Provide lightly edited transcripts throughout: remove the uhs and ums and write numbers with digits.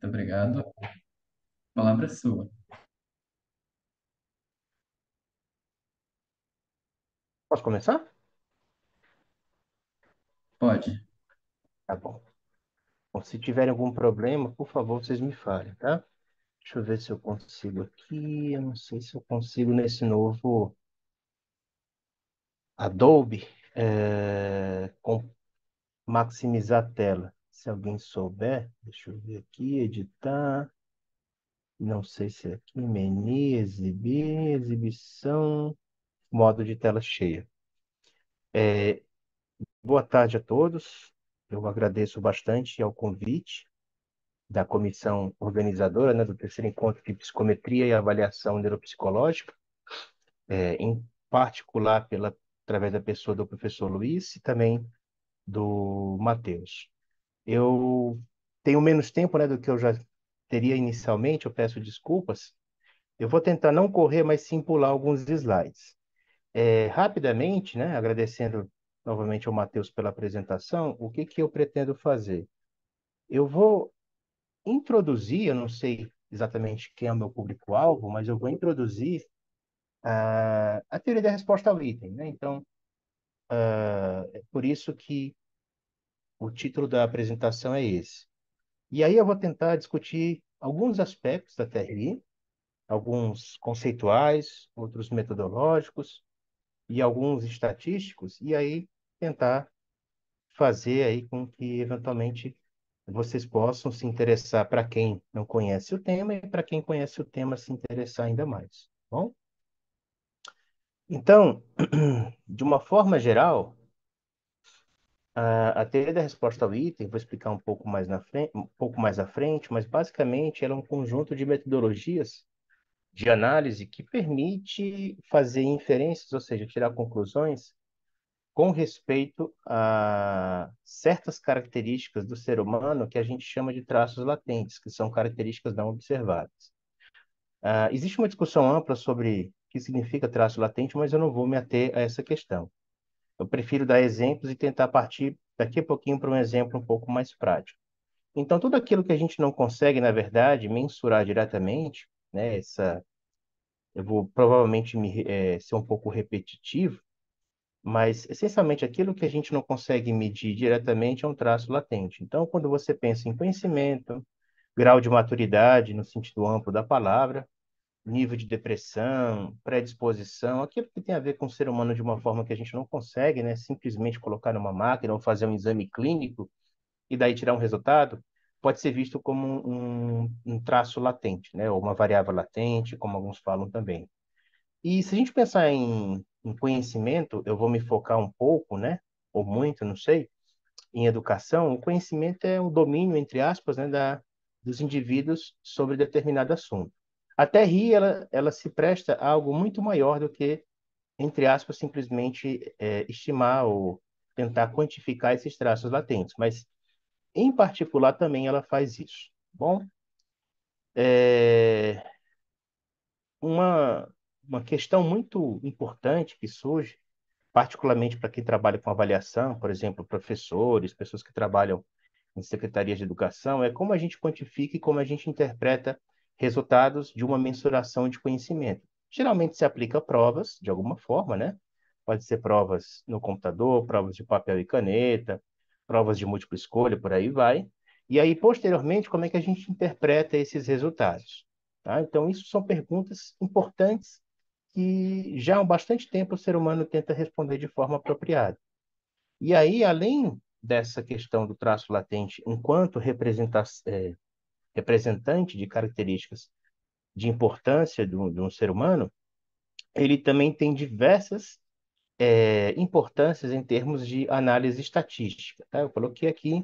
obrigado. A palavra é sua. Posso começar? Pode. Tá bom. Bom, se tiverem algum problema, por favor, vocês me falem, tá? Deixa eu ver se eu consigo aqui. Eu não sei se eu consigo nesse novo Adobe maximizar a tela. Se alguém souber, deixa eu ver aqui, editar. Não sei se é aqui, menu, exibir, exibição, modo de tela cheia. Boa tarde a todos. Eu agradeço bastante ao convite da comissão organizadora, né, do terceiro encontro de psicometria e avaliação neuropsicológica, em particular através da pessoa do professor Luiz e também do Matheus. Eu tenho menos tempo, né, do que eu já teria inicialmente, eu peço desculpas. Eu vou tentar não correr, mas sim pular alguns slides. Rapidamente, né, agradecendo novamente ao Matheus pela apresentação, o que que eu pretendo fazer? Eu vou introduzir, eu não sei exatamente quem é o meu público-alvo, mas eu vou introduzir a teoria da resposta ao item, né? Então, é por isso que o título da apresentação é esse. E aí eu vou tentar discutir alguns aspectos da TRI, alguns conceituais, outros metodológicos e alguns estatísticos, e aí tentar fazer aí com que eventualmente vocês possam se interessar para quem não conhece o tema e para quem conhece o tema se interessar ainda mais. Tá bom? Então, de uma forma geral, a teoria da resposta ao item, vou explicar um pouco mais na frente, um pouco mais à frente, mas basicamente ela é um conjunto de metodologias de análise que permite fazer inferências, ou seja, tirar conclusões com respeito a certas características do ser humano que a gente chama de traços latentes, que são características não observadas. Existe uma discussão ampla sobre o que significa traço latente, mas eu não vou me ater a essa questão. Eu prefiro dar exemplos e tentar partir daqui a pouquinho para um exemplo um pouco mais prático. Então, tudo aquilo que a gente não consegue, na verdade, mensurar diretamente, né, eu vou provavelmente ser um pouco repetitivo, mas essencialmente aquilo que a gente não consegue medir diretamente é um traço latente. Então, quando você pensa em conhecimento, grau de maturidade, no sentido amplo da palavra, nível de depressão, predisposição, aquilo que tem a ver com o ser humano de uma forma que a gente não consegue, né, simplesmente colocar numa máquina ou fazer um exame clínico e daí tirar um resultado, pode ser visto como um traço latente, né, ou uma variável latente, como alguns falam também. E se a gente pensar em conhecimento, eu vou me focar um pouco, né, ou muito, não sei, em educação. O conhecimento é um domínio, entre aspas, né, dos indivíduos sobre determinado assunto. A TRI, ela se presta a algo muito maior do que, entre aspas, simplesmente estimar ou tentar quantificar esses traços latentes, mas, em particular, também ela faz isso. Bom, é, uma, uma questão muito importante que surge, particularmente para quem trabalha com avaliação, por exemplo, professores, pessoas que trabalham em secretarias de educação, é como a gente quantifica e como a gente interpreta resultados de uma mensuração de conhecimento. Geralmente se aplica a provas, de alguma forma, né? Pode ser provas no computador, provas de papel e caneta, provas de múltipla escolha, por aí vai. E aí, posteriormente, como é que a gente interpreta esses resultados? Tá? Então, isso são perguntas importantes que já há bastante tempo o ser humano tenta responder de forma apropriada. E aí, além dessa questão do traço latente enquanto representante de características de importância de um ser humano, ele também tem diversas importâncias em termos de análise estatística. Tá? Eu coloquei aqui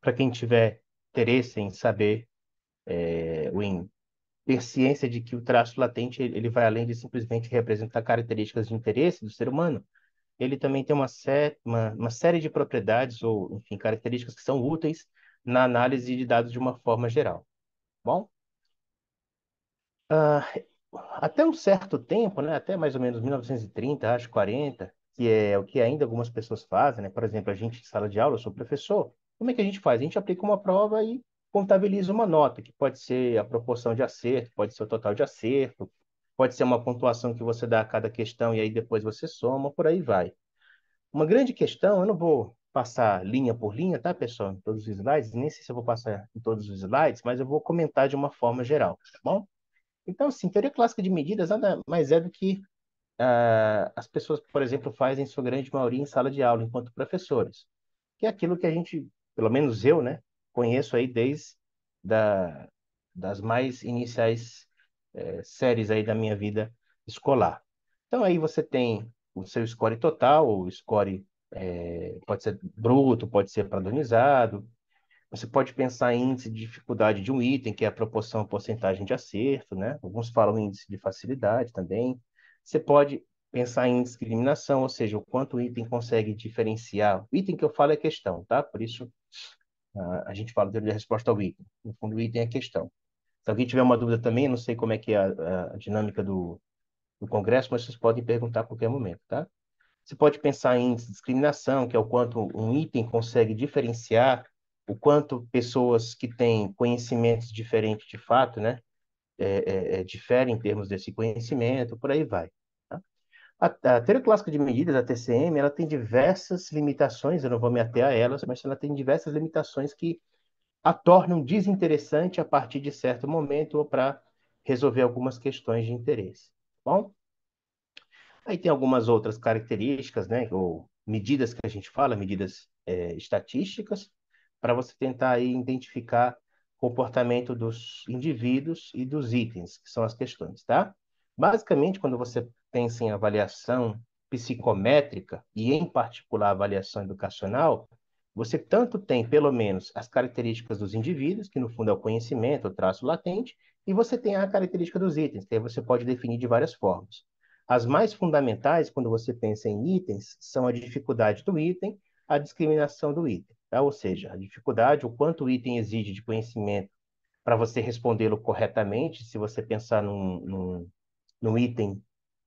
para quem tiver interesse em saber ou em ter ciência de que o traço latente ele vai além de simplesmente representar características de interesse do ser humano. Ele também tem uma série de propriedades ou, enfim, características que são úteis na análise de dados de uma forma geral. Bom, ah, até um certo tempo, né, até mais ou menos 1930, acho 40, que é o que ainda algumas pessoas fazem, né? Por exemplo, a gente em sala de aula, eu sou professor, como é que a gente faz? A gente aplica uma prova e contabiliza uma nota, que pode ser a proporção de acerto, pode ser o total de acerto, pode ser uma pontuação que você dá a cada questão e aí depois você soma, por aí vai. Uma grande questão, eu não vou passar linha por linha, tá, pessoal, em todos os slides, nem sei se eu vou passar em todos os slides, mas eu vou comentar de uma forma geral, tá bom? Então, assim, teoria clássica de medidas nada mais é do que as pessoas, por exemplo, fazem, em sua grande maioria, em sala de aula, enquanto professores, que é aquilo que a gente, pelo menos eu, né, conheço aí desde da, das mais iniciais séries aí da minha vida escolar. Então, aí você tem o seu score total, o score pode ser bruto, pode ser padronizado, você pode pensar em índice de dificuldade de um item, que é a proporção, a porcentagem de acerto, né? Alguns falam em índice de facilidade também. Você pode pensar em índice de eliminação, ou seja, o quanto o item consegue diferenciar. O item que eu falo é questão, tá? Por isso, a gente fala de resposta ao item. No fundo, o item é questão. Se alguém tiver uma dúvida também, eu não sei como é que é a dinâmica do congresso, mas vocês podem perguntar a qualquer momento, tá? Você pode pensar em índice de discriminação, que é o quanto um item consegue diferenciar, o quanto pessoas que têm conhecimentos diferentes de fato, né, diferem em termos desse conhecimento, por aí vai. Tá? A teoria clássica de medidas, a TCM, ela tem diversas limitações, eu não vou me ater a elas, mas ela tem diversas limitações que a tornam desinteressante a partir de certo momento ou para resolver algumas questões de interesse. Tá bom? Aí tem algumas outras características, né, ou medidas que a gente fala, medidas estatísticas, para você tentar aí identificar o comportamento dos indivíduos e dos itens, que são as questões, tá? Basicamente, quando você pensa em avaliação psicométrica, e em particular avaliação educacional, você tanto tem, pelo menos, as características dos indivíduos, que no fundo é o conhecimento, o traço latente, e você tem a característica dos itens, que aí você pode definir de várias formas. As mais fundamentais, quando você pensa em itens, são a dificuldade do item, a discriminação do item, tá? Ou seja, a dificuldade, o quanto o item exige de conhecimento para você respondê-lo corretamente, se você pensar num item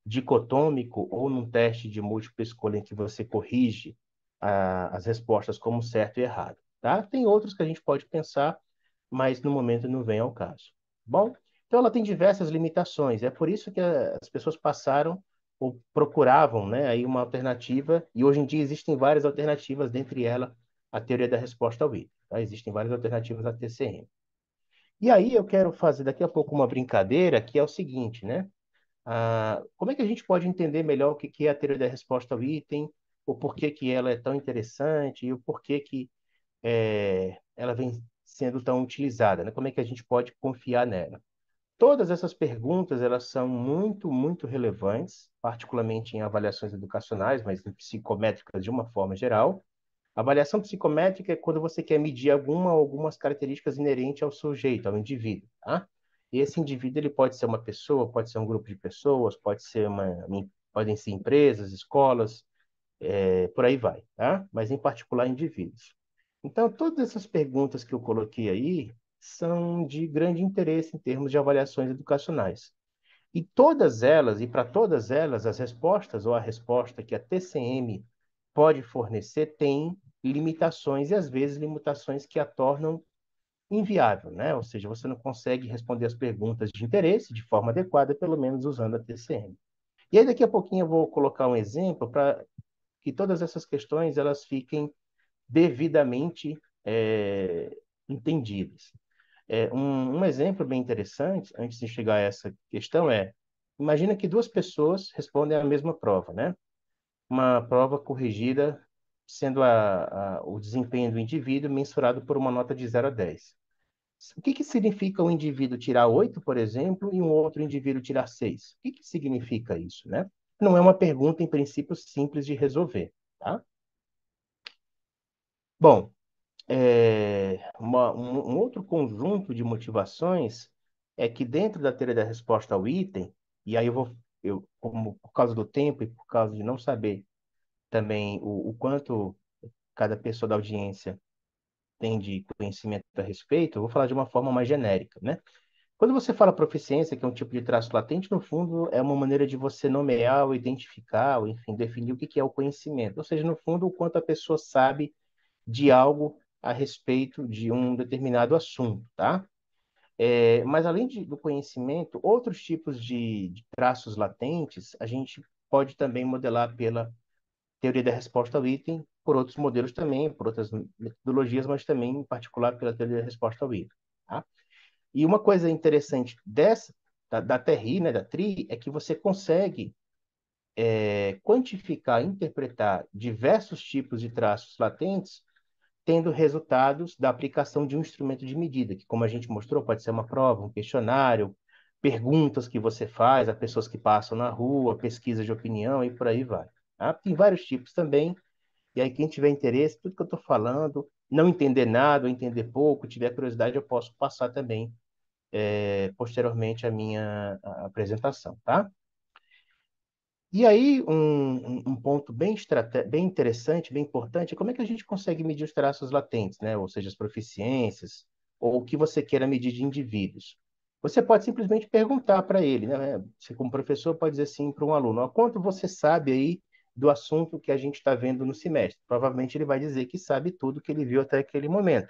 dicotômico ou num teste de múltipla escolha em que você corrige as respostas como certo e errado, tá? Tem outros que a gente pode pensar, mas no momento não vem ao caso. Bom, então ela tem diversas limitações. É por isso que as pessoas passaram ou procuravam, né, aí uma alternativa, e hoje em dia existem várias alternativas, dentre elas a teoria da resposta ao item. Tá? Existem várias alternativas à TCM. E aí eu quero fazer daqui a pouco uma brincadeira, que é o seguinte, né? Como é que a gente pode entender melhor o que que é a teoria da resposta ao item, o porquê que ela é tão interessante e o porquê que ela vem sendo tão utilizada, né? Como é que a gente pode confiar nela? Todas essas perguntas, elas são muito, muito relevantes, particularmente em avaliações educacionais, mas em psicométricas de uma forma geral. A avaliação psicométrica é quando você quer medir algumas características inerentes ao sujeito, ao indivíduo, tá? E esse indivíduo ele pode ser uma pessoa, pode ser um grupo de pessoas, podem ser empresas, escolas, por aí vai, tá? Mas em particular indivíduos. Então, todas essas perguntas que eu coloquei aí são de grande interesse em termos de avaliações educacionais. E todas elas, e para todas elas, as respostas ou a resposta que a TCM pode fornecer tem limitações e às vezes limitações que a tornam inviável, né? Ou seja, você não consegue responder as perguntas de interesse de forma adequada, pelo menos usando a TCM. E aí daqui a pouquinho eu vou colocar um exemplo para que todas essas questões elas fiquem devidamente entendidas. Um exemplo bem interessante, antes de chegar a essa questão, imagina que duas pessoas respondem a mesma prova, né? Uma prova corrigida, sendo o desempenho do indivíduo mensurado por uma nota de 0 a 10. O que que significa um indivíduo tirar 8, por exemplo, e um outro indivíduo tirar 6? O que que significa isso, né? Não é uma pergunta, em princípio, simples de resolver, tá? Bom, um outro conjunto de motivações é que dentro da teoria da resposta ao item, e aí como por causa do tempo e por causa de não saber também o quanto cada pessoa da audiência tem de conhecimento a respeito, eu vou falar de uma forma mais genérica, né? Quando você fala proficiência, que é um tipo de traço latente, no fundo é uma maneira de você nomear ou identificar, ou enfim, definir o que que é o conhecimento. Ou seja, no fundo, o quanto a pessoa sabe de algo a respeito de um determinado assunto, tá? Mas além do conhecimento, outros tipos de traços latentes a gente pode também modelar pela teoria da resposta ao item, por outros modelos também, por outras metodologias, mas também em particular pela teoria da resposta ao item, tá? E uma coisa interessante da TRI, né, da TRI, é que você consegue quantificar, interpretar diversos tipos de traços latentes, tendo resultados da aplicação de um instrumento de medida, que, como a gente mostrou, pode ser uma prova, um questionário, perguntas que você faz a pessoas que passam na rua, pesquisa de opinião e por aí vai. Tá? Tem vários tipos também, e aí quem tiver interesse, tudo que eu estou falando, não entender nada ou entender pouco, tiver curiosidade, eu posso passar também posteriormente a minha apresentação, tá? E aí, um ponto bem interessante, bem importante, é como é que a gente consegue medir os traços latentes, né? Ou seja, as proficiências, ou o que você queira medir de indivíduos. Você pode simplesmente perguntar para ele, né? Você, como professor, pode dizer assim para um aluno: "Ó, quanto você sabe aí do assunto que a gente está vendo no semestre?" Provavelmente ele vai dizer que sabe tudo que ele viu até aquele momento.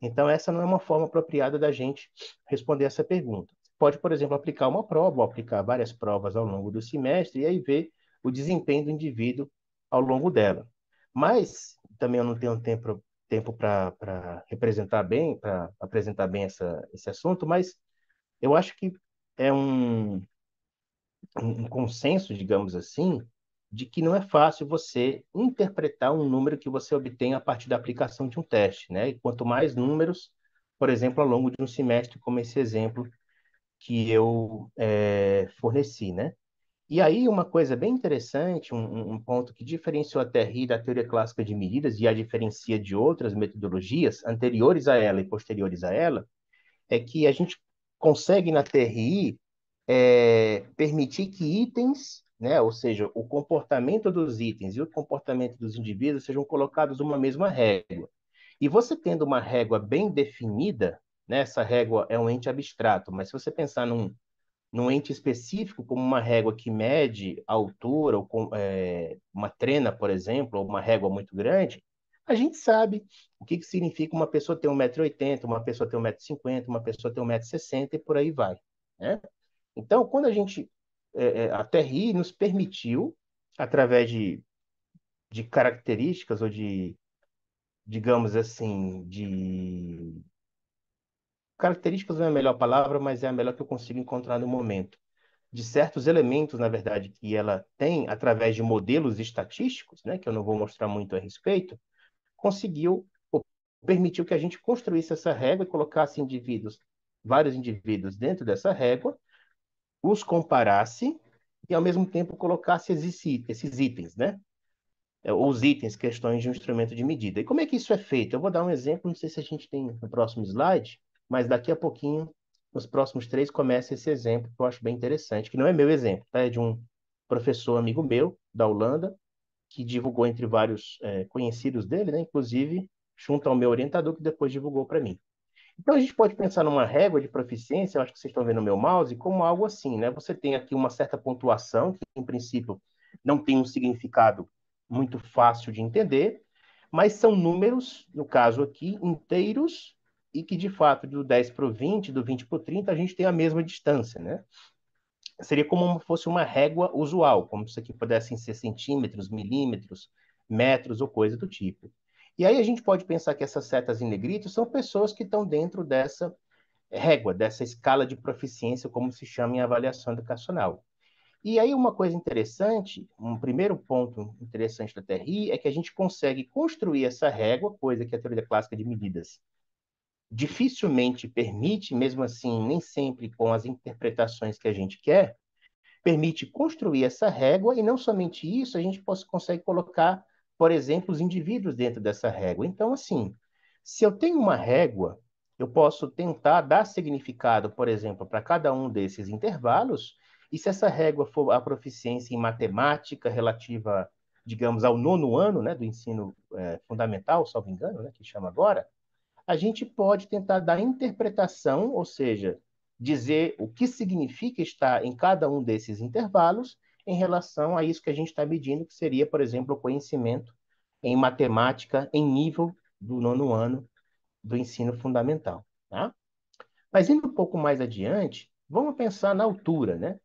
Então, essa não é uma forma apropriada da gente responder essa pergunta. Pode, por exemplo, aplicar uma prova ou aplicar várias provas ao longo do semestre e aí ver o desempenho do indivíduo ao longo dela. Mas também eu não tenho tempo para representar bem, para apresentar bem esse assunto, mas eu acho que é um consenso, digamos assim, de que não é fácil você interpretar um número que você obtém a partir da aplicação de um teste, né? E quanto mais números, por exemplo, ao longo de um semestre, como esse exemplo que eu forneci, né? E aí, uma coisa bem interessante, um ponto que diferenciou a TRI da teoria clássica de medidas e a diferencia de outras metodologias anteriores a ela e posteriores a ela, é que a gente consegue na TRI permitir que itens, né, ou seja, o comportamento dos itens e o comportamento dos indivíduos sejam colocados numa mesma régua. E você tendo uma régua bem definida, né, essa régua é um ente abstrato, mas se você pensar num ente específico, como uma régua que mede a altura, ou uma trena, por exemplo, ou uma régua muito grande, a gente sabe o que significa uma pessoa ter 1,80 m, uma pessoa ter 1,50 m, uma pessoa ter 1,60 m e por aí vai, né? Então, quando a TRI nos permitiu, através de características ou digamos assim, de características não é a melhor palavra, mas é a melhor que eu consigo encontrar no momento, de certos elementos, na verdade, que ela tem através de modelos estatísticos, né, que eu não vou mostrar muito a respeito, conseguiu ou permitiu que a gente construísse essa régua e colocasse vários indivíduos dentro dessa régua, os comparasse e, ao mesmo tempo, colocasse esses itens, né? Os itens, questões de um instrumento de medida. E como é que isso é feito? Eu vou dar um exemplo, não sei se a gente tem no próximo slide, mas daqui a pouquinho, nos próximos três, começa esse exemplo que eu acho bem interessante, que não é meu exemplo, tá? É de um professor amigo meu, da Holanda, que divulgou entre vários conhecidos dele, né? Inclusive, junto ao meu orientador, que depois divulgou para mim. Então, a gente pode pensar numa régua de proficiência, eu acho que vocês estão vendo o meu mouse, como algo assim, né? Você tem aqui uma certa pontuação, que em princípio não tem um significado muito fácil de entender, mas são números, no caso aqui, inteiros, e que de fato, do 10 para o 20, do 20 para o 30, a gente tem a mesma distância, né? Seria como se fosse uma régua usual, como se isso aqui pudessem ser centímetros, milímetros, metros ou coisa do tipo. E aí a gente pode pensar que essas setas em negrito são pessoas que estão dentro dessa régua, dessa escala de proficiência, como se chama em avaliação educacional. E aí uma coisa interessante, um primeiro ponto interessante da TRI é que a gente consegue construir essa régua, coisa que a teoria clássica de medidas dificilmente permite, mesmo assim, nem sempre com as interpretações que a gente quer, permite construir essa régua e não somente isso, a gente consegue colocar, por exemplo, os indivíduos dentro dessa régua. Então, assim, se eu tenho uma régua, eu posso tentar dar significado, por exemplo, para cada um desses intervalos, e se essa régua for a proficiência em matemática relativa, digamos, ao nono ano, né, do ensino fundamental, salvo engano, né, que chama agora, a gente pode tentar dar interpretação, ou seja, dizer o que significa estar em cada um desses intervalos em relação a isso que a gente está medindo, que seria, por exemplo, o conhecimento em matemática em nível do nono ano do ensino fundamental, tá? Mas indo um pouco mais adiante, vamos pensar na altura, né?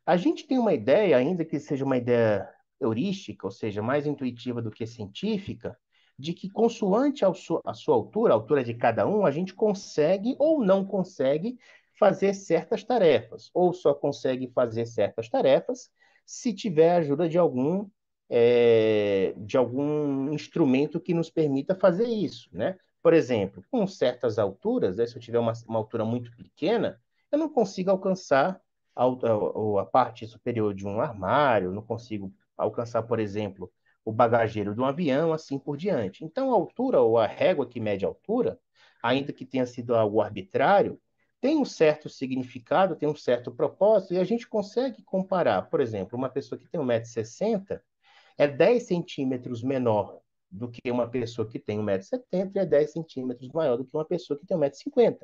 A gente tem uma ideia, ainda que seja uma ideia heurística, ou seja, mais intuitiva do que científica, de que consoante a sua altura, a altura de cada um, a gente consegue ou não consegue fazer certas tarefas, ou só consegue fazer certas tarefas se tiver a ajuda de algum instrumento que nos permita fazer isso, né? Por exemplo, com certas alturas, né, se eu tiver uma altura muito pequena, eu não consigo alcançar a parte superior de um armário, não consigo alcançar, por exemplo, o bagageiro de um avião, assim por diante. Então, a altura ou a régua que mede a altura, ainda que tenha sido algo arbitrário, tem um certo significado, tem um certo propósito, e a gente consegue comparar, por exemplo, uma pessoa que tem 1,60 m é 10 centímetros menor do que uma pessoa que tem 1,70 m e é 10 centímetros maior do que uma pessoa que tem 1,50 m.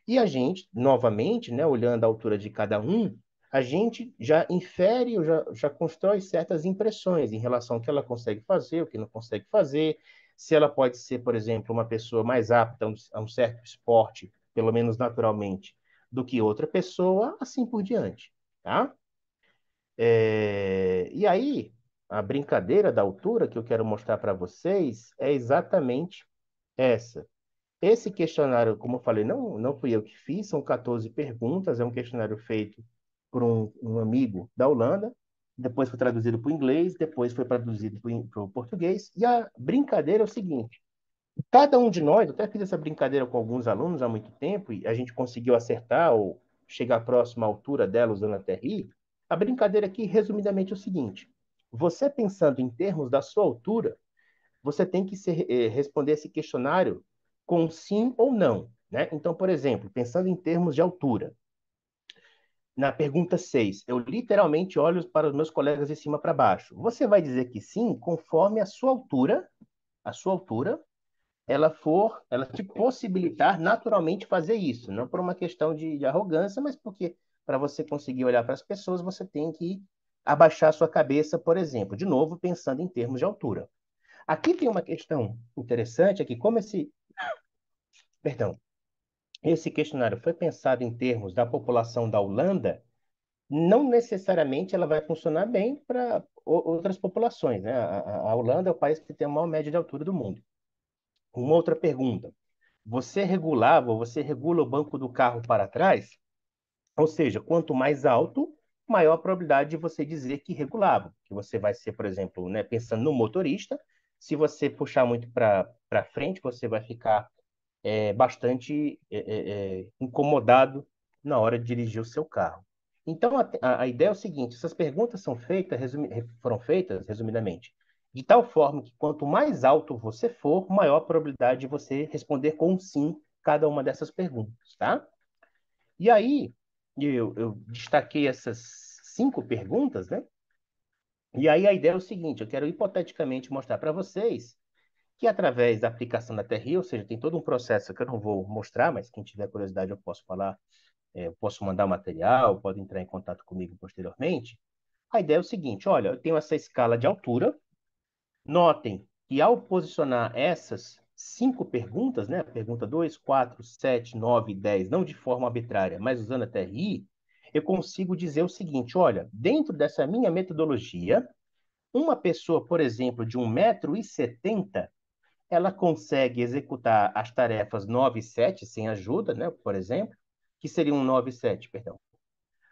E a gente, novamente, né, olhando a altura de cada um, a gente já infere, ou já constrói certas impressões em relação ao que ela consegue fazer, o que não consegue fazer, se ela pode ser, por exemplo, uma pessoa mais apta a um certo esporte, pelo menos naturalmente, do que outra pessoa, assim por diante, tá? E aí, a brincadeira da altura que eu quero mostrar para vocês é exatamente essa. Esse questionário, como eu falei, não fui eu que fiz, são 14 perguntas, é um questionário feito por um amigo da Holanda, depois foi traduzido para o inglês, depois foi traduzido para o português, e a brincadeira é o seguinte, cada um de nós, eu até fiz essa brincadeira com alguns alunos há muito tempo, e a gente conseguiu acertar ou chegar próximo à altura dela usando a TRI, a brincadeira aqui, resumidamente, é o seguinte, você pensando em termos da sua altura, você tem que responder esse questionário com sim ou não, né? Então, por exemplo, pensando em termos de altura, na pergunta 6, eu literalmente olho para os meus colegas de cima para baixo. Você vai dizer que sim, conforme a sua altura, ela te possibilitar naturalmente fazer isso, não por uma questão de arrogância, mas porque para você conseguir olhar para as pessoas, você tem que abaixar a sua cabeça, por exemplo, de novo, pensando em termos de altura. Aqui tem uma questão interessante, é que como perdão, esse questionário foi pensado em termos da população da Holanda, não necessariamente ela vai funcionar bem para outras populações, né? A Holanda é o país que tem a maior média de altura do mundo. Uma outra pergunta. Você regula o banco do carro para trás? Ou seja, quanto mais alto, maior a probabilidade de você dizer que regulava. Que você vai ser, por exemplo, né, pensando no motorista, se você puxar muito para frente, você vai ficar bastante incomodado na hora de dirigir o seu carro. Então, a ideia é o seguinte: essas perguntas foram feitas, resumidamente, de tal forma que quanto mais alto você for, maior a probabilidade de você responder com um sim cada uma dessas perguntas, tá? E aí, eu destaquei essas 5 perguntas, né? E aí a ideia é o seguinte: eu quero hipoteticamente mostrar para vocês que através da aplicação da TRI, ou seja, tem todo um processo que eu não vou mostrar, mas quem tiver curiosidade eu posso falar, eu posso mandar o material, pode entrar em contato comigo posteriormente. A ideia é o seguinte, olha, eu tenho essa escala de altura, notem que ao posicionar essas 5 perguntas, né, pergunta 2, 4, 7, 9 e 10, não de forma arbitrária, mas usando a TRI, eu consigo dizer o seguinte, olha, dentro dessa minha metodologia, uma pessoa, por exemplo, de 1,70 m, ela consegue executar as tarefas 9 e 7 sem ajuda, né? Por exemplo, que seriam 9 e 7, perdão.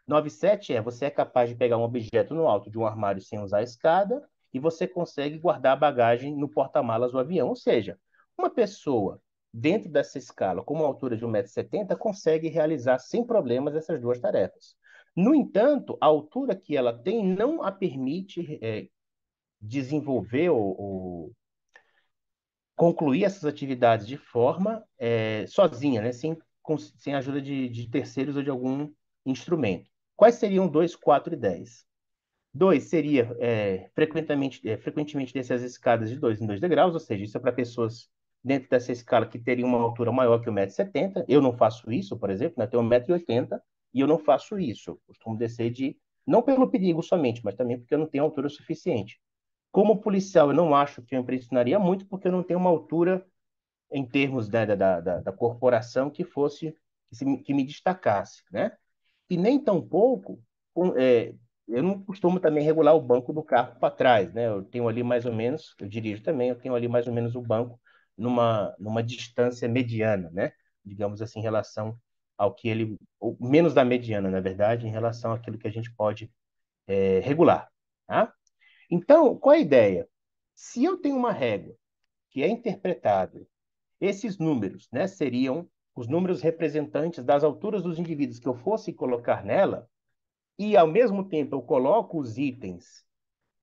9 e 7 é você é capaz de pegar um objeto no alto de um armário sem usar a escada e você consegue guardar a bagagem no porta-malas do avião. Ou seja, uma pessoa dentro dessa escala, com uma altura de 1,70 m, consegue realizar sem problemas essas duas tarefas. No entanto, a altura que ela tem não a permite desenvolver ou concluir essas atividades de forma sozinha, né? Sem ajuda de terceiros ou de algum instrumento. Quais seriam 2, 4 e 10? 2 seria frequentemente descer as escadas de 2 em 2 degraus, ou seja, isso é para pessoas dentro dessa escala que teriam uma altura maior que 1,70 m. Eu não faço isso, por exemplo, né? Eu tenho 1,80 m e eu não faço isso. Eu costumo descer não pelo perigo somente, mas também porque eu não tenho altura suficiente. Como policial, eu não acho que eu impressionaria muito, porque eu não tenho uma altura. em termos da corporação que me destacasse, né? E nem tampouco, um, é, eu não costumo também regular o banco do carro para trás, né? Eu tenho ali mais ou menos, eu dirijo também, eu tenho ali mais ou menos o banco numa distância mediana, né? Digamos assim, em relação ao que ele, ou menos da mediana, na verdade, em relação àquilo que a gente pode regular, tá? Então, qual é a ideia? Se eu tenho uma régua que é interpretável, esses números, né, seriam os números representantes das alturas dos indivíduos que eu fosse colocar nela, e ao mesmo tempo eu coloco os itens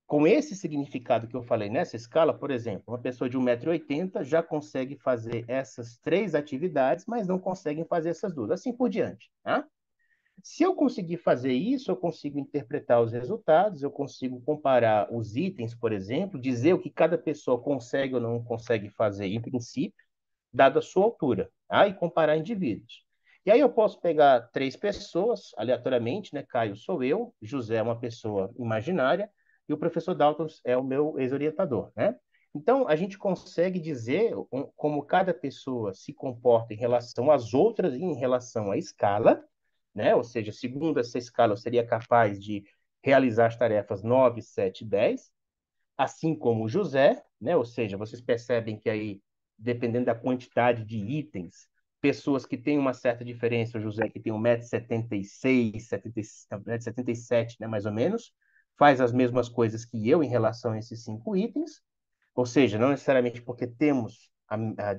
com esse significado que eu falei nessa escala, por exemplo, uma pessoa de 1,80 m já consegue fazer essas três atividades, mas não conseguem fazer essas duas, assim por diante. Tá? Se eu conseguir fazer isso, eu consigo interpretar os resultados, eu consigo comparar os itens, por exemplo, dizer o que cada pessoa consegue ou não consegue fazer em princípio, dada a sua altura, tá? E comparar indivíduos. E aí eu posso pegar três pessoas, aleatoriamente, né? Caio sou eu, José é uma pessoa imaginária, e o professor Dalton é o meu ex-orientador, né? Então, a gente consegue dizer como cada pessoa se comporta em relação às outras e em relação à escala, né? Ou seja, segundo essa escala, eu seria capaz de realizar as tarefas 9, 7, 10, assim como o José, né? Ou seja, vocês percebem que aí, dependendo da quantidade de itens, pessoas que têm uma certa diferença, o José que tem 1,76 m, 1,77 m, né, mais ou menos, faz as mesmas coisas que eu em relação a esses cinco itens, ou seja, não necessariamente porque temos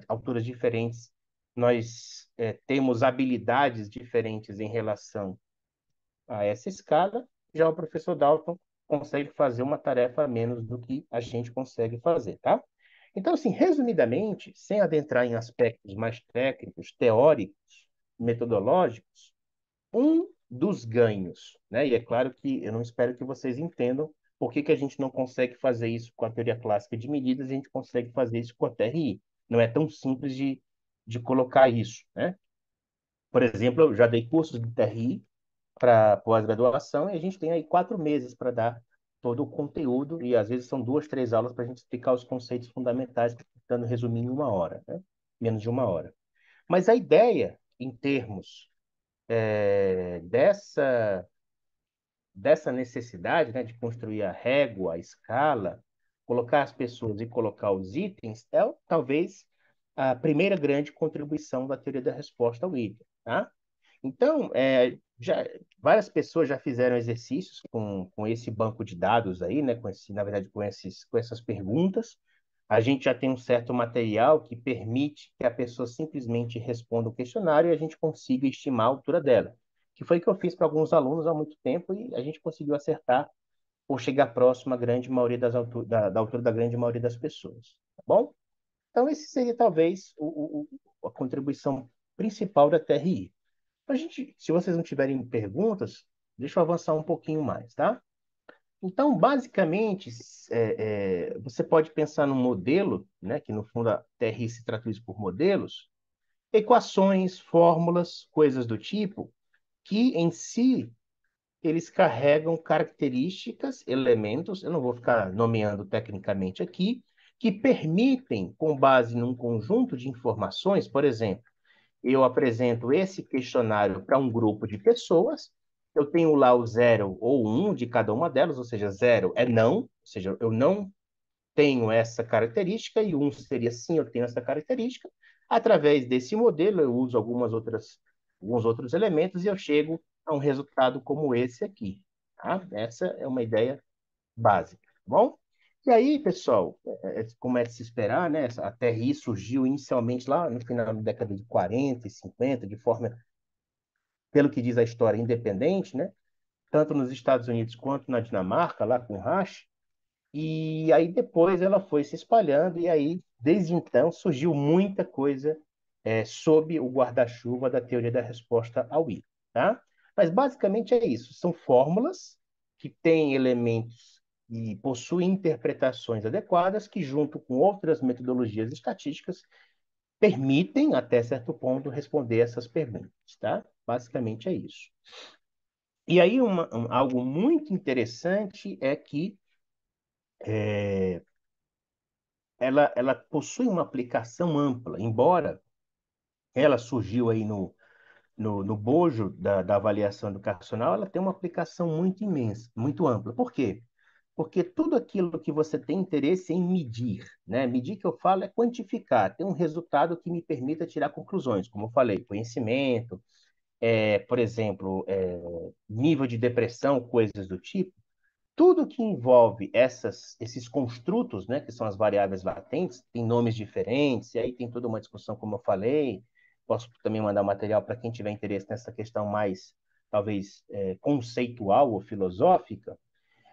alturas diferentes, nós temos habilidades diferentes em relação a essa escala, já o professor Dalton consegue fazer uma tarefa a menos do que a gente consegue fazer, tá? Então, assim, resumidamente, sem adentrar em aspectos mais técnicos, teóricos, metodológicos, um dos ganhos, né? E é claro que eu não espero que vocês entendam por que que a gente não consegue fazer isso com a teoria clássica de medidas e a gente consegue fazer isso com a TRI. Não é tão simples de colocar isso, né? Por exemplo, eu já dei cursos de TRI para pós-graduação e a gente tem aí 4 meses para dar todo o conteúdo e às vezes são 2, 3 aulas para a gente explicar os conceitos fundamentais, tentando resumir em 1 hora, né? Menos de 1 hora. Mas a ideia, em termos dessa necessidade, né, de construir a régua, a escala, colocar as pessoas e colocar os itens, talvez a primeira grande contribuição da teoria da resposta ao item, tá? Então, várias pessoas já fizeram exercícios com esse banco de dados aí, né? Na verdade, com essas perguntas. A gente já tem um certo material que permite que a pessoa simplesmente responda o questionário e a gente consiga estimar a altura dela. Que foi o que eu fiz para alguns alunos há muito tempo e a gente conseguiu acertar ou chegar próximo à grande maioria da altura da grande maioria das pessoas. Tá bom? Então, esse seria talvez a contribuição principal da TRI. Se vocês não tiverem perguntas, deixa eu avançar um pouquinho mais, tá? Então, basicamente, você pode pensar num modelo, né, que no fundo a TRI se traduz por modelos, equações, fórmulas, coisas do tipo, que em si eles carregam características, elementos, eu não vou ficar nomeando tecnicamente aqui, que permitem, com base num conjunto de informações, por exemplo, eu apresento esse questionário para um grupo de pessoas, eu tenho lá o 0 ou 1 de cada uma delas, ou seja, 0 é não, ou seja, eu não tenho essa característica, e 1 seria sim, eu tenho essa característica. Através desse modelo, eu uso alguns outros elementos e eu chego a um resultado como esse aqui. Tá? Essa é uma ideia básica, tá bom? E aí, pessoal, como é de se esperar, né? A TRI surgiu inicialmente lá no final da década de 40 e 50, de forma, pelo que diz a história, independente, né? Tanto nos Estados Unidos quanto na Dinamarca, lá com Reich. E aí depois ela foi se espalhando, e aí, desde então, surgiu muita coisa sob o guarda-chuva da teoria da resposta ao I, tá? Mas basicamente é isso. São fórmulas que têm elementos e possuem interpretações adequadas que, junto com outras metodologias estatísticas, permitem, até certo ponto, responder essas perguntas, tá? Basicamente é isso. E aí, algo muito interessante é que ela possui uma aplicação ampla, embora ela surgiu aí no bojo da avaliação educacional, ela tem uma aplicação muito imensa, muito ampla. Por quê? Porque tudo aquilo que você tem interesse em medir, né? Medir que eu falo é quantificar, ter um resultado que me permita tirar conclusões, como eu falei, conhecimento, por exemplo, nível de depressão, coisas do tipo. Tudo que envolve esses construtos, né, que são as variáveis latentes, tem nomes diferentes, e aí tem toda uma discussão, como eu falei. Posso também mandar material para quem tiver interesse nessa questão mais, talvez, conceitual ou filosófica.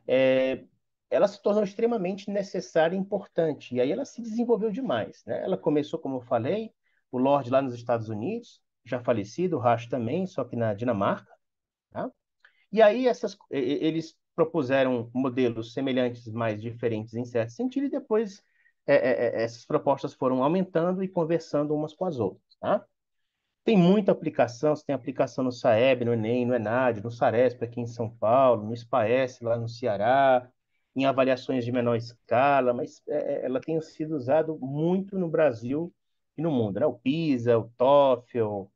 É, ela se tornou extremamente necessária e importante, e aí ela se desenvolveu demais, né? Ela começou, como eu falei, o Lorde lá nos Estados Unidos, já falecido, o Reich também, só que na Dinamarca, tá? E aí eles propuseram modelos semelhantes, mais diferentes em certo sentido, e depois essas propostas foram aumentando e conversando umas com as outras, tá? Tem muita aplicação, você tem aplicação no SAEB, no Enem, no ENAD, no SARESP aqui em São Paulo, no SPAES lá no Ceará, em avaliações de menor escala, mas ela tem sido usada muito no Brasil e no mundo, né? O PISA, o TOEFL,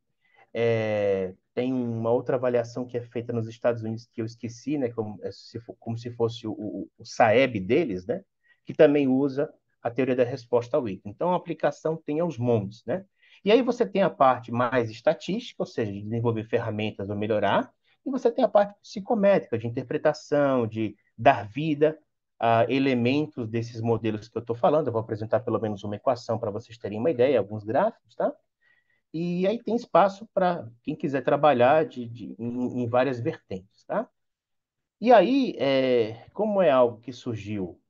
tem uma outra avaliação que é feita nos Estados Unidos que eu esqueci, né, como se fosse o SAEB deles, né, que também usa a teoria da resposta ao item. Então, a aplicação tem aos montes, né? E aí você tem a parte mais estatística, ou seja, de desenvolver ferramentas ou melhorar, e você tem a parte psicométrica, de interpretação, de dar vida a elementos desses modelos que eu estou falando. Eu vou apresentar pelo menos uma equação para vocês terem uma ideia, alguns gráficos, tá? E aí tem espaço para quem quiser trabalhar em várias vertentes, tá? E aí, como é algo que surgiu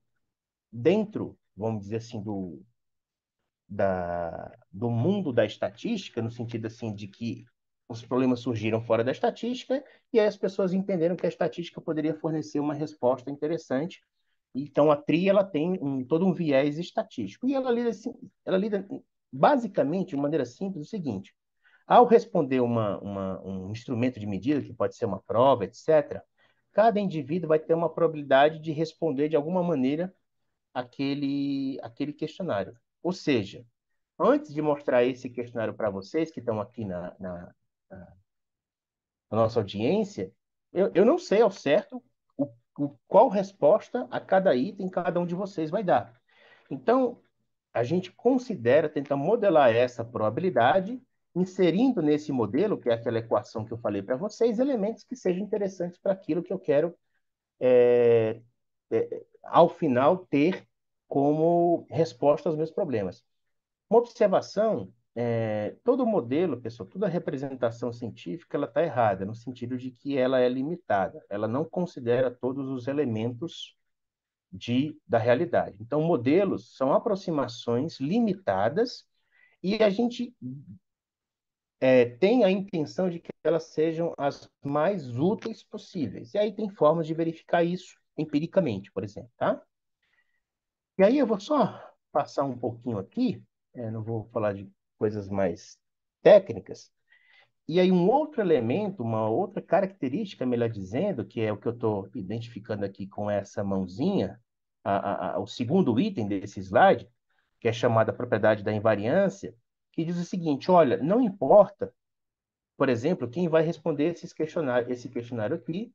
dentro, vamos dizer assim, do mundo da estatística, no sentido assim de que os problemas surgiram fora da estatística, e aí as pessoas entenderam que a estatística poderia fornecer uma resposta interessante. Então, a TRI ela tem todo um viés estatístico. E ela lida basicamente, de maneira simples, o seguinte: ao responder um instrumento de medida, que pode ser uma prova, etc., cada indivíduo vai ter uma probabilidade de responder de alguma maneira aquele questionário. Ou seja, antes de mostrar esse questionário para vocês que estão aqui na nossa audiência, eu não sei ao certo qual resposta a cada item cada um de vocês vai dar. Então, a gente considera tentar modelar essa probabilidade, inserindo nesse modelo, que é aquela equação que eu falei para vocês, elementos que sejam interessantes para aquilo que eu quero, ao final, ter como resposta aos meus problemas. Uma observação, todo modelo, pessoal, toda representação científica, ela está errada, no sentido de que ela é limitada. Ela não considera todos os elementos da realidade. Então, modelos são aproximações limitadas e a gente tem a intenção de que elas sejam as mais úteis possíveis. E aí tem formas de verificar isso empiricamente, por exemplo, tá? E aí eu vou só passar um pouquinho aqui, não vou falar de coisas mais técnicas. E aí um outro elemento, uma outra característica, melhor dizendo, que é o que eu estou identificando aqui com essa mãozinha, o segundo item desse slide, que é chamada propriedade da invariância, que diz o seguinte: olha, não importa, por exemplo, quem vai responder esse questionário aqui,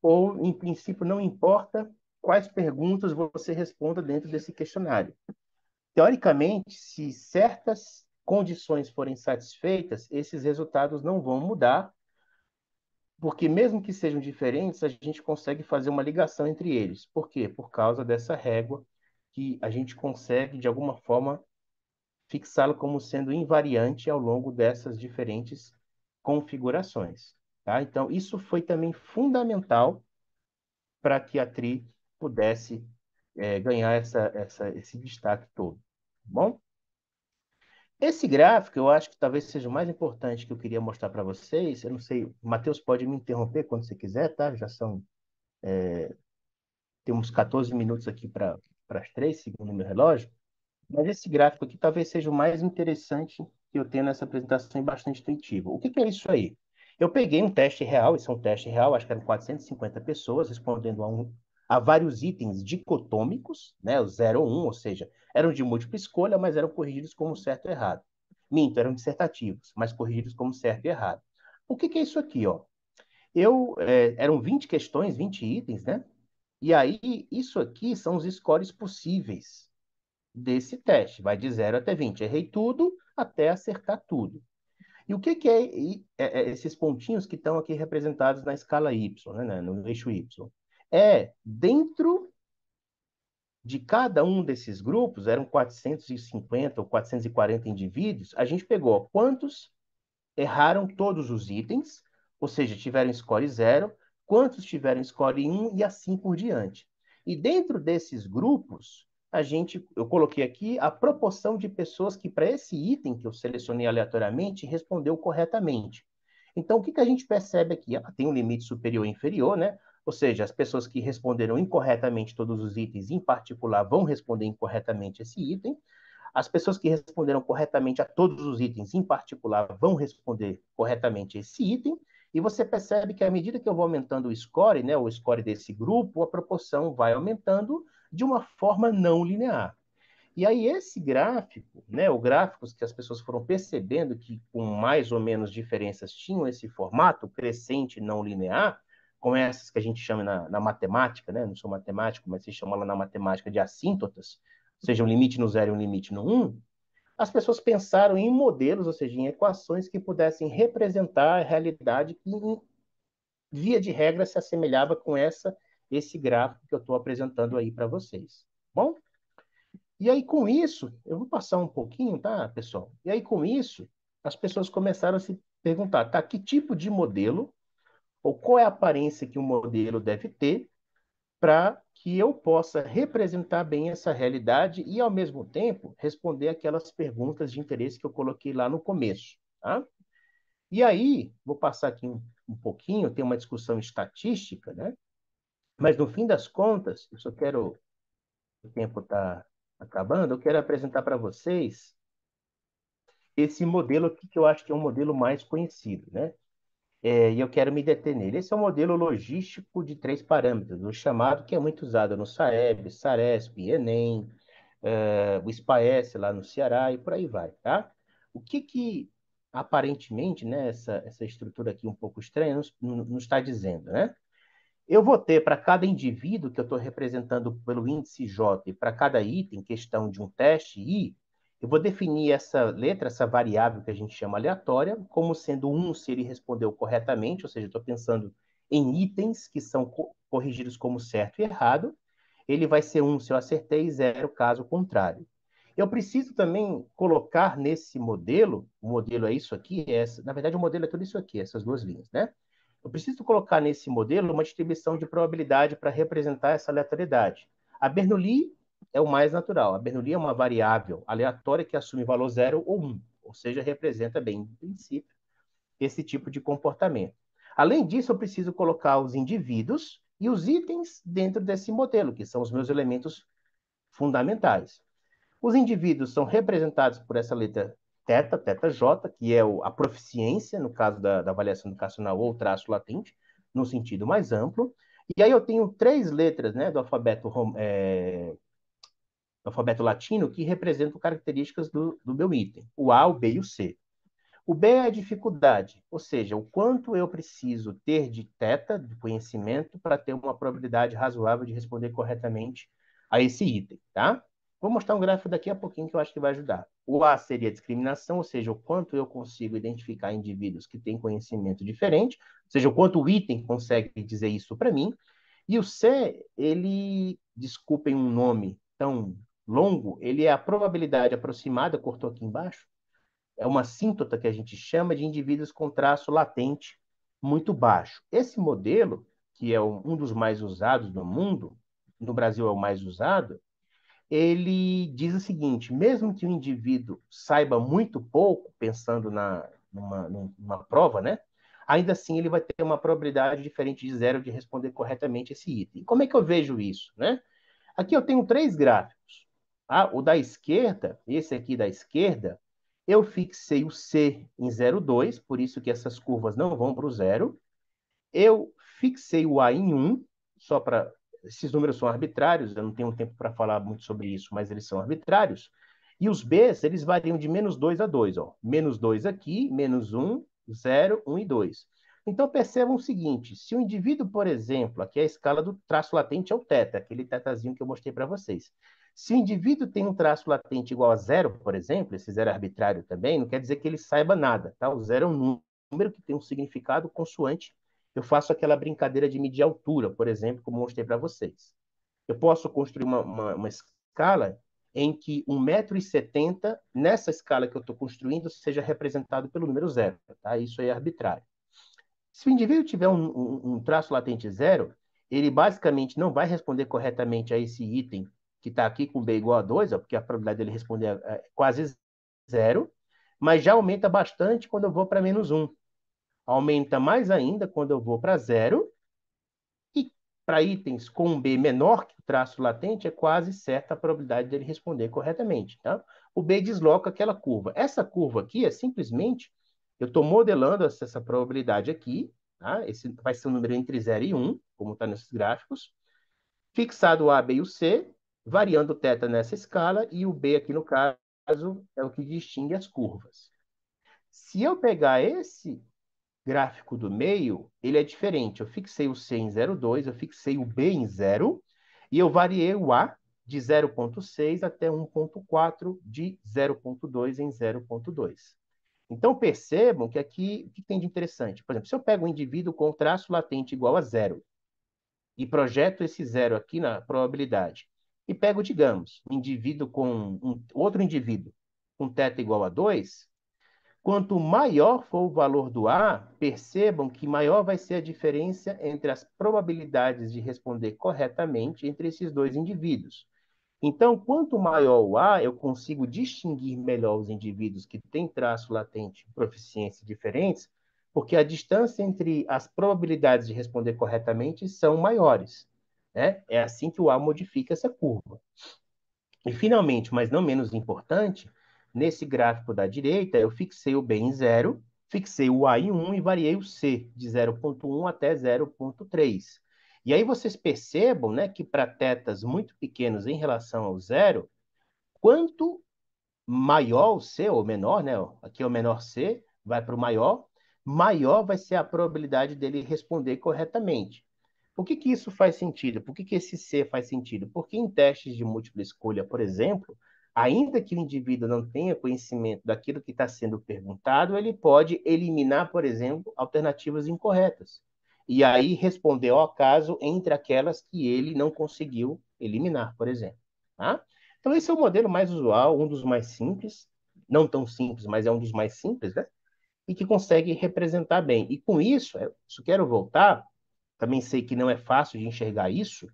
ou, em princípio, não importa quais perguntas você responda dentro desse questionário. Teoricamente, se certas condições forem satisfeitas, esses resultados não vão mudar, porque mesmo que sejam diferentes, a gente consegue fazer uma ligação entre eles. Por quê? Por causa dessa régua que a gente consegue, de alguma forma, fixá-la como sendo invariante ao longo dessas diferentes configurações. Tá? Então, isso foi também fundamental para que a TRI pudesse ganhar esse destaque todo. Tá bom? Esse gráfico, eu acho que talvez seja o mais importante que eu queria mostrar para vocês. Eu não sei, o Matheus pode me interromper quando você quiser, tá? Temos 14 minutos aqui para as 3, segundo o meu relógio. Mas esse gráfico aqui talvez seja o mais interessante que eu tenho nessa apresentação e bastante intuitivo. O que que é isso aí? Eu peguei um teste real, esse é um teste real, acho que eram 450 pessoas respondendo a vários itens dicotômicos, né, o 0 ou 1, ou seja, Eram de múltipla escolha, mas eram corrigidos como certo e errado. Minto, eram dissertativos, mas corrigidos como certo e errado. O que que é isso aqui, ó? Eram 20 questões, 20 itens, né? E aí, isso aqui são os scores possíveis desse teste. Vai de 0 até 20. Errei tudo até acertar tudo. E o que que esses pontinhos que estão aqui representados na escala Y, né, no eixo Y? Dentro de cada um desses grupos, eram 450 ou 440 indivíduos, a gente pegou ó, quantos erraram todos os itens, ou seja, tiveram score 0, quantos tiveram score 1 e assim por diante. E dentro desses grupos, eu coloquei aqui a proporção de pessoas que para esse item que eu selecionei aleatoriamente respondeu corretamente. Então, o que que a gente percebe aqui? Tem um limite superior e inferior, né? Ou seja, as pessoas que responderam incorretamente todos os itens, em particular, vão responder incorretamente esse item. As pessoas que responderam corretamente a todos os itens, em particular, vão responder corretamente esse item. E você percebe que à medida que eu vou aumentando o score, né, o score desse grupo, a proporção vai aumentando de uma forma não linear. E aí esse gráfico, né, o gráficos que as pessoas foram percebendo que com mais ou menos diferenças tinham esse formato crescente não linear, com essas que a gente chama na matemática, né, não sou matemático, mas se chama lá na matemática de assíntotas, ou seja, um limite no zero e um limite no um, as pessoas pensaram em modelos, ou seja, em equações que pudessem representar a realidade que, via de regra, se assemelhava com esse gráfico que eu estou apresentando aí para vocês. Bom? E aí, com isso, eu vou passar um pouquinho, tá, pessoal? E aí, com isso, as pessoas começaram a se perguntar, tá, que tipo de modelo, ou qual é a aparência que o modelo deve ter para que eu possa representar bem essa realidade e, ao mesmo tempo, responder aquelas perguntas de interesse que eu coloquei lá no começo, tá? E aí, vou passar aqui um pouquinho, tem uma discussão estatística, né? Mas, no fim das contas, eu só quero, o tempo está acabando, eu quero apresentar para vocês esse modelo aqui que eu acho que é um modelo mais conhecido, né? E eu quero me deter nele. Esse é o modelo logístico de três parâmetros, o chamado que é muito usado no SAEB, SARESP, Enem, o SPAES lá no Ceará e por aí vai, tá? O que que aparentemente, né, essa estrutura aqui um pouco estranha nos está dizendo, né? Eu vou ter para cada indivíduo que eu estou representando pelo índice J e para cada item, questão de um teste I, eu vou definir essa letra, essa variável que a gente chama aleatória, como sendo um se ele respondeu corretamente, ou seja, estou pensando em itens que são corrigidos como certo e errado. Ele vai ser um se eu acertei e zero caso contrário. Eu preciso também colocar nesse modelo, o modelo é isso aqui, na verdade o modelo é tudo isso aqui, essas duas linhas, né? Eu preciso colocar nesse modelo uma distribuição de probabilidade para representar essa aleatoriedade. A Bernoulli é o mais natural. A Bernoulli é uma variável aleatória que assume valor 0 ou 1, ou seja, representa bem, em princípio, esse tipo de comportamento. Além disso, eu preciso colocar os indivíduos e os itens dentro desse modelo, que são os meus elementos fundamentais. Os indivíduos são representados por essa letra teta J, que é a proficiência, no caso da avaliação educacional, ou traço latente, no sentido mais amplo. E aí eu tenho três letras, né, do alfabeto latino que representam características do meu item, o A, o B e o C. O B é a dificuldade, ou seja, o quanto eu preciso ter de teta, de conhecimento, para ter uma probabilidade razoável de responder corretamente a esse item, tá? Vou mostrar um gráfico daqui a pouquinho que eu acho que vai ajudar. O A seria a discriminação, ou seja, o quanto eu consigo identificar indivíduos que têm conhecimento diferente, ou seja, o quanto o item consegue dizer isso para mim. E o C, ele, desculpem um nome tão longo, ele é a probabilidade aproximada, cortou aqui embaixo, é uma assíntota que a gente chama de indivíduos com traço latente muito baixo. Esse modelo, que é um dos mais usados no mundo, no Brasil é o mais usado, ele diz o seguinte: mesmo que o indivíduo saiba muito pouco, pensando numa prova, né? Ainda assim, ele vai ter uma probabilidade diferente de zero de responder corretamente esse item. Como é que eu vejo isso, né? Aqui eu tenho três gráficos. O da esquerda, esse aqui da esquerda, eu fixei o C em 0,2, por isso que essas curvas não vão para o zero. Eu fixei o A em 1, só para esses números são arbitrários, eu não tenho tempo para falar muito sobre isso, mas eles são arbitrários. E os Bs, eles variam de -2 a 2, ó. -2 aqui, -1, 0, 1 e 2. Então percebam o seguinte, se o indivíduo, por exemplo, aqui é a escala do traço latente é o teta, aquele tetazinho que eu mostrei para vocês. Se o indivíduo tem um traço latente igual a zero, por exemplo, esse zero é arbitrário também, não quer dizer que ele saiba nada, tá? O zero é um número que tem um significado consoante. Eu faço aquela brincadeira de medir altura, por exemplo, como mostrei para vocês. Eu posso construir uma escala em que 1,70 m, nessa escala que eu estou construindo, seja representado pelo número zero. Tá? Isso aí é arbitrário. Se o indivíduo tiver um traço latente zero, ele basicamente não vai responder corretamente a esse item que está aqui com B igual a 2, ó, porque a probabilidade dele responder é quase zero, mas já aumenta bastante quando eu vou para -1. Aumenta mais ainda quando eu vou para zero, e para itens com um B menor que o traço latente, é quase certa a probabilidade dele responder corretamente. Tá? O B desloca aquela curva. Essa curva aqui é simplesmente, eu estou modelando essa probabilidade aqui, tá? Esse vai ser um número entre 0 e 1, como está nesses gráficos, fixado o A, B e o C, variando o θ nessa escala, e o B aqui no caso é o que distingue as curvas. Se eu pegar esse gráfico do meio, ele é diferente. Eu fixei o C em 0,2, eu fixei o B em 0, e eu variei o A de 0,6 até 1,4, de 0,2 em 0,2. Então, percebam que aqui, o que tem de interessante? Por exemplo, se eu pego um indivíduo com traço latente igual a zero e projeto esse zero aqui na probabilidade, e pego, digamos, um indivíduo com outro indivíduo com θ igual a 2, quanto maior for o valor do A, percebam que maior vai ser a diferença entre as probabilidades de responder corretamente entre esses dois indivíduos. Então, quanto maior o A, eu consigo distinguir melhor os indivíduos que têm traço latente e proficiência diferentes, porque a distância entre as probabilidades de responder corretamente são maiores. Né? É assim que o A modifica essa curva. E, finalmente, mas não menos importante, nesse gráfico da direita, eu fixei o B em 0, fixei o A em 1 e variei o C de 0,1 até 0,3. E aí vocês percebam, né, que para tetas muito pequenos em relação ao zero, quanto maior o C, ou menor, né? Aqui é o menor C, vai para o maior, maior vai ser a probabilidade dele responder corretamente. Por que que isso faz sentido? Por que que esse C faz sentido? Porque em testes de múltipla escolha, por exemplo, ainda que o indivíduo não tenha conhecimento daquilo que está sendo perguntado, ele pode eliminar, por exemplo, alternativas incorretas. E aí responder ao acaso entre aquelas que ele não conseguiu eliminar, por exemplo. Tá? Então, esse é o modelo mais usual, um dos mais simples, não tão simples, mas é um dos mais simples, né? E que consegue representar bem. E com isso, isso quero voltar, também sei que não é fácil de enxergar isso,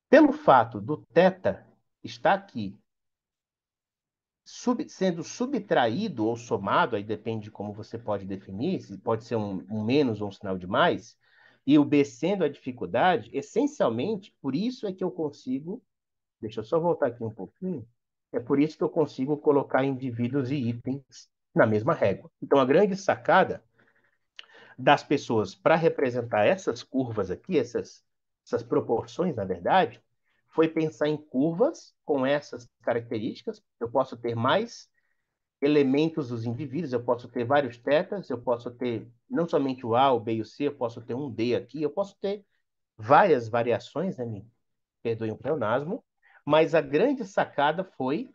pelo fato do θ estar aqui sendo subtraído ou somado, aí depende de como você pode definir, se pode ser um menos ou um sinal de mais, e o B sendo a dificuldade, essencialmente, por isso é que eu consigo, deixa eu só voltar aqui um pouquinho, é por isso que eu consigo colocar indivíduos e itens na mesma régua. Então, a grande sacada das pessoas para representar essas curvas aqui, essas proporções, na verdade, foi pensar em curvas com essas características. Eu posso ter mais elementos dos indivíduos, eu posso ter vários tetas, eu posso ter não somente o A, o B e o C, eu posso ter um D aqui, eu posso ter várias variações, né? Me perdoem o pleonasmo, mas a grande sacada foi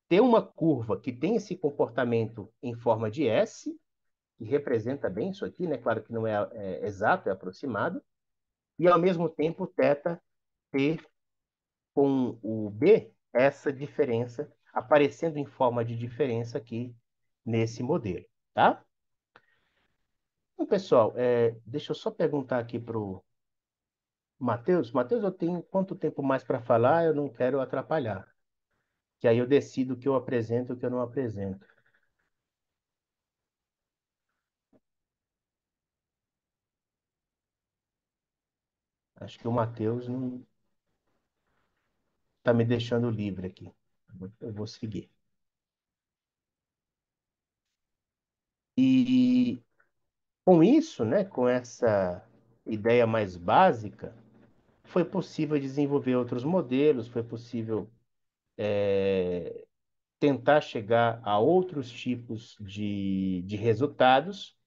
ter uma curva que tem esse comportamento em forma de S, que representa bem isso aqui, né? Claro que não é exato, é aproximado, e ao mesmo tempo o θ ter com o B essa diferença aparecendo em forma de diferença aqui nesse modelo, tá? Então, pessoal, deixa eu só perguntar aqui para o Matheus. Matheus, eu tenho quanto tempo mais para falar? Eu não quero atrapalhar, que aí eu decido o que eu apresento e o que eu não apresento. Acho que o Matheus não está me deixando livre aqui. Eu vou seguir. E com isso, né, com essa ideia mais básica, foi possível desenvolver outros modelos, foi possível tentar chegar a outros tipos de resultados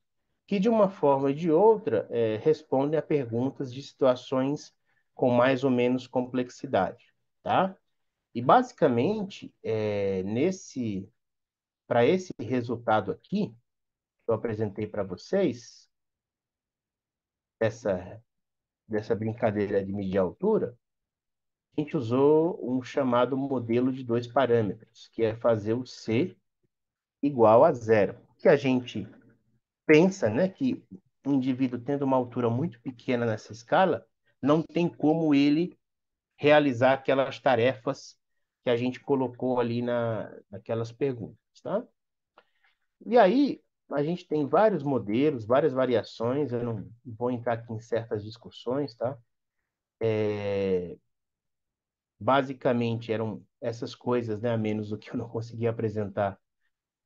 que, de uma forma ou de outra, respondem a perguntas de situações com mais ou menos complexidade, tá? E, basicamente, para esse resultado aqui, que eu apresentei para vocês, essa, dessa brincadeira de medir a altura, a gente usou um chamado modelo de dois parâmetros, que é fazer o C igual a zero. Que a gente pensa, né, que um indivíduo tendo uma altura muito pequena nessa escala, não tem como ele realizar aquelas tarefas que a gente colocou ali naquelas perguntas, tá? E aí, a gente tem vários modelos, várias variações, eu não vou entrar aqui em certas discussões, tá? Basicamente, eram essas coisas, né, a menos o que eu não conseguia apresentar,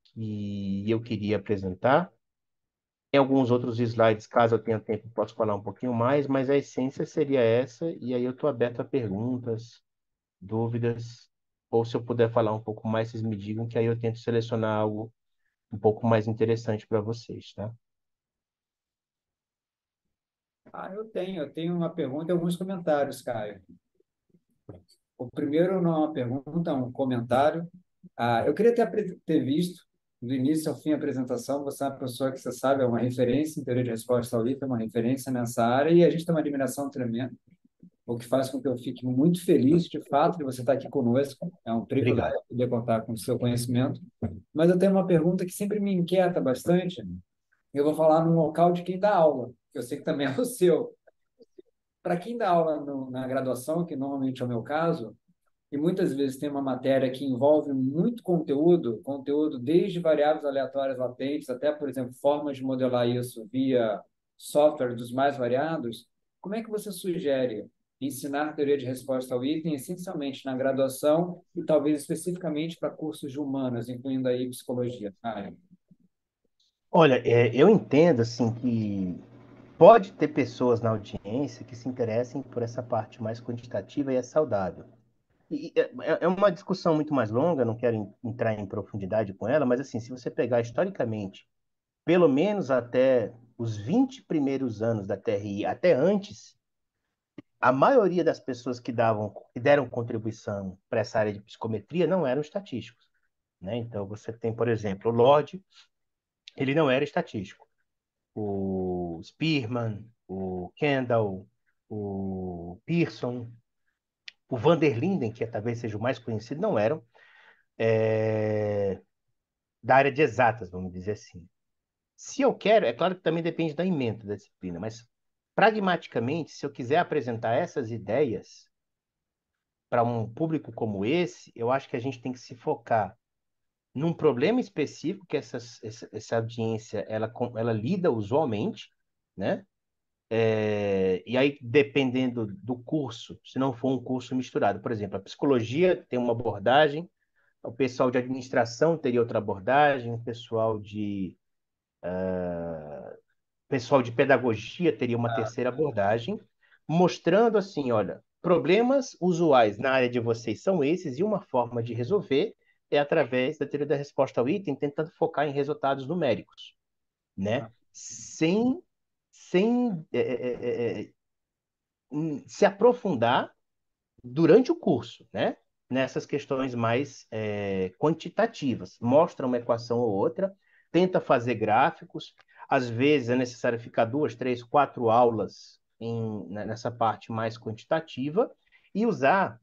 que eu queria apresentar. Tem alguns outros slides, caso eu tenha tempo, posso falar um pouquinho mais, mas a essência seria essa, e aí eu estou aberto a perguntas, dúvidas, ou se eu puder falar um pouco mais, vocês me digam, que aí eu tento selecionar algo um pouco mais interessante para vocês, tá? Eu tenho uma pergunta e alguns comentários, Caio. O primeiro não é uma pergunta, é um comentário. Eu queria ter visto, do início ao fim, a apresentação. Você é uma pessoa que você sabe, é uma referência em teoria de resposta audita, é uma referência nessa área, e a gente tem uma admiração tremenda, o que faz com que eu fique muito feliz, de fato, de você estar aqui conosco. É um Obrigado. privilégio poder contar com o seu conhecimento. Mas eu tenho uma pergunta que sempre me inquieta bastante. Eu vou falar no local de quem dá aula, que eu sei que também é o seu. Para quem dá aula na graduação, que normalmente é o meu caso, e muitas vezes tem uma matéria que envolve muito conteúdo desde variáveis aleatórias latentes até, por exemplo, formas de modelar isso via software dos mais variados, como é que você sugere ensinar teoria de resposta ao item, essencialmente na graduação e talvez especificamente para cursos de humanas, incluindo aí psicologia? Olha, eu entendo assim que pode ter pessoas na audiência que se interessem por essa parte mais quantitativa e é saudável. É uma discussão muito mais longa, não quero entrar em profundidade com ela, mas assim, se você pegar historicamente, pelo menos até os 20 primeiros anos da TRI, até antes, a maioria das pessoas que deram contribuição para essa área de psicometria não eram estatísticos, né? Então você tem, por exemplo, o Lodge, ele não era estatístico. O Spearman, o Kendall, o Pearson, o Van der Linden, que talvez seja o mais conhecido, não eram da área de exatas, vamos dizer assim. Se eu quero, é claro que também depende da ementa da disciplina, mas pragmaticamente, se eu quiser apresentar essas ideias para um público como esse, eu acho que a gente tem que se focar num problema específico que essa audiência ela lida usualmente, né? E aí, dependendo do curso, se não for um curso misturado, por exemplo, a psicologia tem uma abordagem, o pessoal de administração teria outra abordagem, pessoal de pedagogia teria uma terceira abordagem, mostrando assim, olha, problemas usuais na área de vocês são esses, e uma forma de resolver é através da teoria da resposta ao item, tentando focar em resultados numéricos, né? Sem se aprofundar durante o curso, né? Nessas questões mais quantitativas. Mostra uma equação ou outra, tenta fazer gráficos. Às vezes é necessário ficar 2, 3, 4 aulas nessa parte mais quantitativa e usar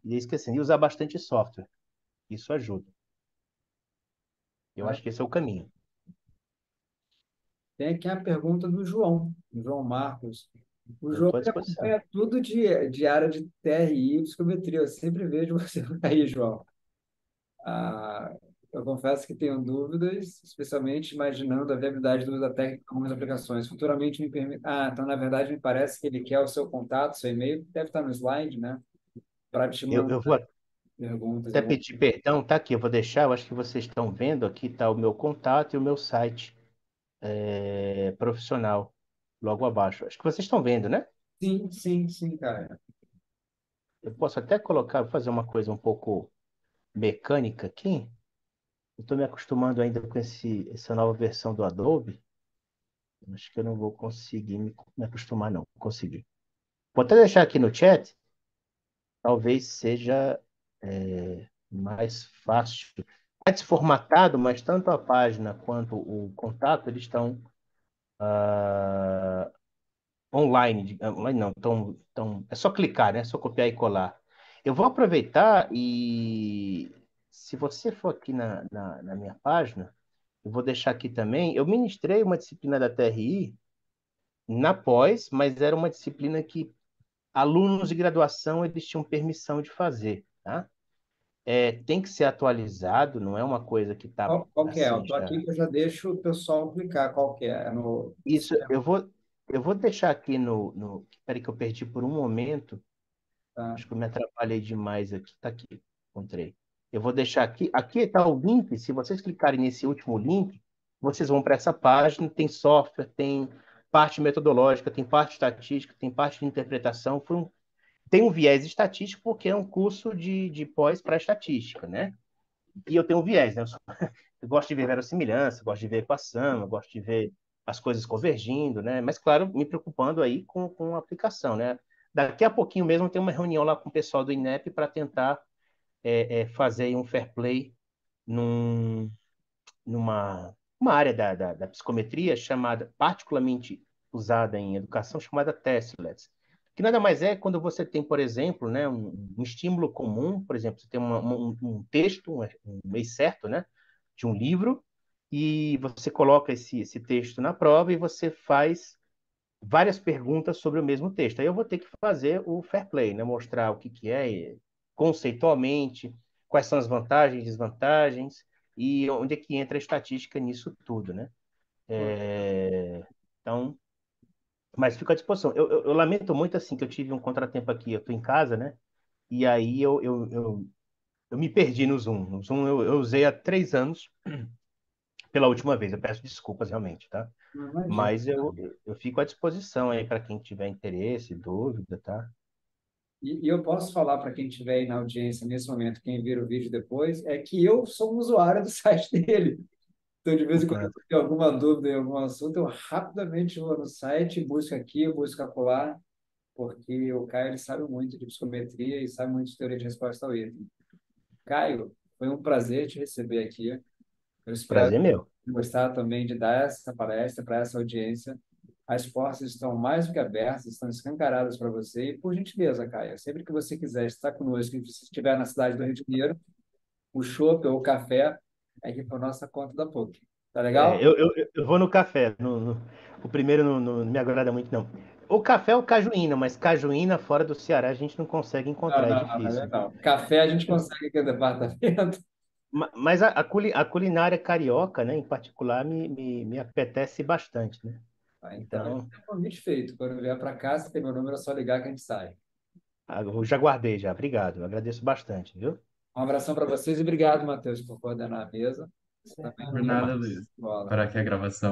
bastante software. Isso ajuda. Eu Ah, acho que esse é o caminho. tem aqui a pergunta do João Marcos. O Eu João estou à ele disposição. acompanha tudo de área de TRI e psicometria. Eu sempre vejo você por aí, João. Ah, eu confesso que tenho dúvidas, especialmente imaginando a viabilidade do uso da técnica em algumas aplicações. Futuramente me permite. Então, na verdade, me parece que ele quer o seu contato, seu e-mail, deve estar no slide, né? Para te mandar Eu vou perguntas. até pedir perdão, tá aqui, eu vou deixar, eu acho que vocês estão vendo, aqui está o meu contato e o meu site profissional, logo abaixo. Acho que vocês estão vendo, né? Sim, sim, sim, cara. Eu posso até colocar, fazer uma coisa um pouco mecânica aqui. Eu estou me acostumando ainda com essa nova versão do Adobe. Acho que eu não vou conseguir me acostumar, não. Consegui. Vou até deixar aqui no chat, talvez seja mais fácil. É desformatado, mas tanto a página quanto o contato, eles estão online. Online não, é só clicar, né? É só copiar e colar. Eu vou aproveitar e, se você for aqui na minha página, eu vou deixar aqui também. Eu ministrei uma disciplina da TRI na pós, mas era uma disciplina que alunos de graduação eles tinham permissão de fazer, tá? Tem que ser atualizado, não é uma coisa que está Qual que é? Eu assim estou já. aqui que eu já deixo o pessoal clicar qual que é. É no... Isso, eu vou deixar aqui no. Peraí que eu perdi por um momento. Tá. Acho que eu me atrapalhei demais aqui. Tá aqui, encontrei. Eu vou deixar aqui. Aqui está o link. Se vocês clicarem nesse último link, vocês vão para essa página. Tem software, tem parte metodológica, tem parte estatística, tem parte de interpretação. Tem um viés estatístico porque é um curso de pós para estatística, né? E eu tenho um viés, né? Eu gosto de ver verossimilhança, gosto de ver equação, eu gosto de ver as coisas convergindo, né? Mas, claro, me preocupando aí com a aplicação, né? Daqui a pouquinho mesmo tem uma reunião lá com o pessoal do INEP para tentar fazer aí um fair play num, uma área da psicometria chamada, particularmente usada em educação, chamada testlets, que nada mais é quando você tem, por exemplo, né, um estímulo comum, por exemplo, você tem um texto, um mês certo, né, de um livro, e você coloca esse texto na prova e você faz várias perguntas sobre o mesmo texto. Aí eu vou ter que fazer o fair play, né, mostrar o que é conceitualmente, quais são as vantagens e desvantagens, e onde é que entra a estatística nisso tudo, né? Então, mas fico à disposição. Eu lamento muito, assim, que eu tive um contratempo aqui, eu estou em casa, né? E aí eu me perdi no Zoom. No Zoom eu usei há 3 anos pela última vez. Eu peço desculpas, realmente, tá? Não imagina. Mas eu fico à disposição aí para quem tiver interesse, dúvida, tá? E eu posso falar para quem estiver aí na audiência nesse momento, quem vir o vídeo depois, é que eu sou um usuário do site dele. Então, de vez em quando eu tenho alguma dúvida em algum assunto, eu rapidamente vou no site, busco aqui, busco acolá, porque o Caio ele sabe muito de psicometria e sabe muito de teoria de resposta ao item. Caio, foi um prazer te receber aqui. Eu espero Prazer meu. gostar também de dar essa palestra para essa audiência. As portas estão mais do que abertas, estão escancaradas para você. E, por gentileza, Caio, sempre que você quiser estar conosco, e se estiver na cidade do Rio de Janeiro, o chopp ou o café é aqui por nossa conta da PUC. Tá legal? Eu vou no café. O primeiro não me agrada muito, não. O café é o cajuína, mas cajuína fora do Ceará a gente não consegue Não, encontrar, é não, não, não, difícil. não. Café a gente consegue aqui no departamento. Mas a culinária carioca, né, em particular, me apetece bastante, né? Tá, então, já Então, tem um convite feito. Quando vier para cá, se tem meu número, é só ligar que a gente sai. eu já guardei já. Obrigado. Eu agradeço bastante, viu? Um abração para vocês e obrigado, Matheus, por coordenar a mesa. Você também Por foi nada, Luiz. bola. Para que a gravação